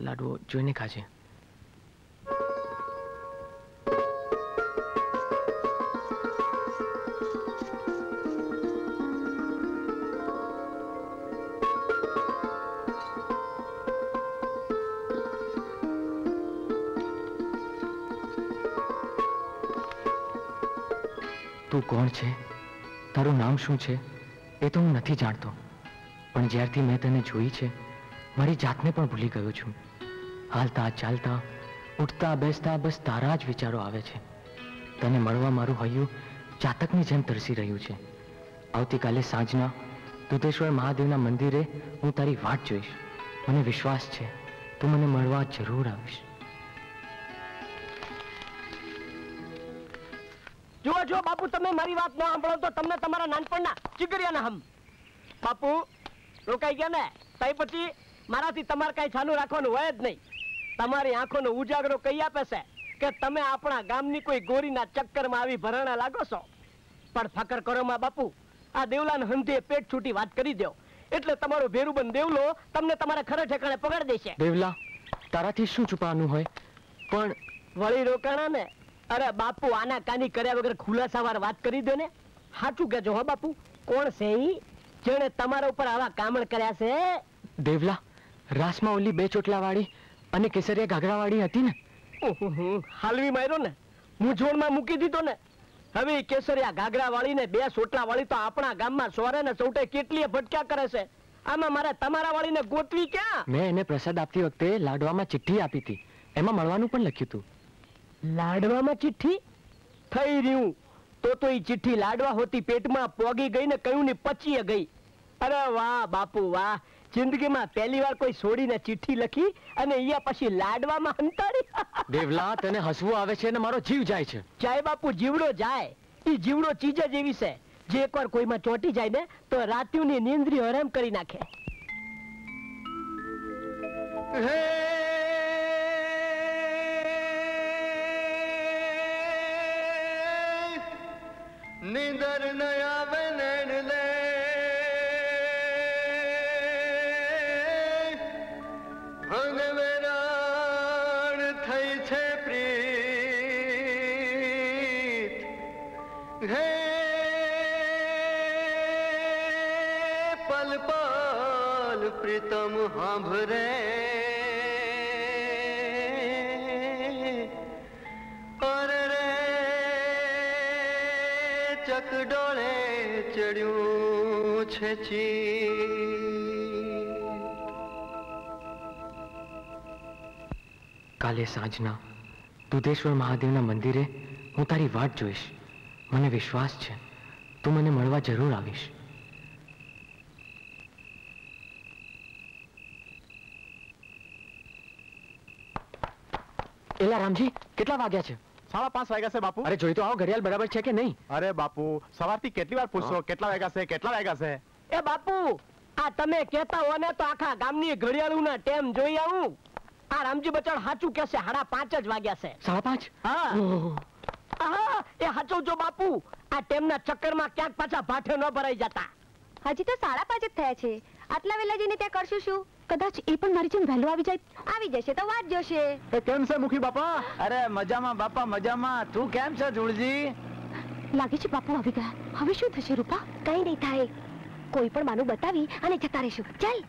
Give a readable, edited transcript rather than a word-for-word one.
લાડવો જોઈને ખાજે. તું કોણ છે, તારું નામ શું છે એ તો હું નથી જાણતો, પણ જ્યારથી મેં તને જોઈ છે મારી જાતને પણ ભૂલી ગયો છું. હાલતા ચાલતા ઉઠતા બેસતા બસ તારા જ વિચારો આવે છે. તને મળવા મારું હૈયું ચાતકની જેમ તરસી રહ્યું છે. આવતીકાલે સાંજના દુધેશ્વર મહાદેવના મંદિરે હું તારી વાટ જોઈશ. મને વિશ્વાસ છે તું મને મળવા જરૂર આવીશ. જો જો બાપુ, તમે મારી વાત ન સાંભળો તો તમને તમારા નાનપણના ચીગરિયાના હમ. બાપુ રોકાઈ ગયા ને તઈ પછી મારાથી તમારે કઈ ચાલુ રાખવાનું હોય જ નહીં. તમારી આંખોનો ઉજાગરો કહી આપે છે કે તમે આપણા ગામની કોઈ ગોરીના ચક્કરમાં આવી ભરાણા લાગો છો. પણ ફકર કરો માં બાપુ, આ દેવલાને હંધે પેટ છૂટી વાત કરી દો એટલે તમારો ભેરુબન દેવલો તમને તમારા ખરા ઠેકાણે પકડી દેશે. દેવલા, તારાથી શું છુપાવવાનું હોય? પણ વળી રોકાણા ને? અરે બાપુ, આના કાની કર્યા વગર ખુલાસાવાર વાત કરી દો ને. સાચું કહેજો હો બાપુ, કોણ છે ઈ જેણે તમારા ઉપર આવા કામણ કર્યા છે? દેવલા, રાસમાં ઓલી 2 ચોટલા વાળી અને કેસરિયા ઘાઘરા વાળી હતી ને? હાલવી માર્યો ને, મૂંઝવણમાં મૂકી દીધો ને. હવે કેસરિયા ઘાઘરા વાળી ને 2 ચોટલા વાળી તો આપણા ગામમાં સોરે ને સૌટે કેટલીય ભટક્યા કરે છે. આમાં મારે તમારા વાળીને ગોતવી ક્યાં? મેં એને પ્રસાદ આપતી વખતે લાડવામાં ચિઠ્ઠી આપી હતી, એમાં મળવાનું પણ લખ્યું હતું. લાડવામાં ચિઠ્ઠી? થઈ રહ્યું તો ઈ ચિઠ્ઠી લાડવા હોતી પેટમાં પોગી ગઈ ને કયું ની પચીએ ગઈ. અરે વાહ બાપુ વાહ, જિંદગીમાં પહેલી વાર કોઈ છોડીને ચિઠ્ઠી લખી અને અહીંયા પછી લાડવામાં હંતાડી. દેવલા, તને હસવું આવે છે ને મારો જીવ જાય છે. જાય બાપુ, જીવડો જાય. ઈ જીવડો ચીજ જ એવી છે જે એકવાર કોઈમાં ચોંટી જાય ને તો રાત્યુની નીંદરી હરામ કરી નાખે. નીંદર ન આવે નૈણ લે, ભંગ વેરાણ થઈ છે પ્રીત. હે પલ પલ પ્રીતમ સાંભરે, ચકડોળે ચડ્યું છે કાલે સાંજના દુધેશ્વર મહાદેવના મંદિરે હું તારી વાટ જોઈશ. મને વિશ્વાસ છે તું મને મળવા જરૂર આવીશ. એલા રામજી, કેટલા વાગ્યા છે? 5:30 વાગ્યા છે બાપુ. અરે જોઈ તો આવો, ઘડિયાળ બરાબર છે કે નહીં? અરે બાપુ, સવારથી કેટલી વાર પૂછો કેટલા વાગ્યા છે કેટલા વાગ્યા છે. એ બાપુ, આ તમે કહેતા હો ને તો આખા ગામની ઘડિયાળુના ટેમ જોઈ આવું. આ રામજી બચાડ સાચું કહેશે, 5:30 જ વાગ્યા છે. 5:30? હા એ સાચું જો બાપુ, આ ટેમના ચક્કરમાં ક્યાંક પાછા ભાઠે ન ભરાઈ જતા. હજી તો 5:30 જ થયા છે. આટલા વેલા જઈને ત્યાં કરશું શું? કદાચ એ પણ મારી જેમ વહેલો આવી જાય. આવી જશે તો વાત જોશે. એ કેમ છે મુખી બાપા? અરે મજામાં બાપા, મજામાં. તું કેમ છે ધૂળજી? લાગે છે બાપુ આવી ગયા. હવે શું થશે રૂપા? કઈ નહીં થાય, કોઈ પણ માનું બતાવી અને જતા રહીશું. ચાલ.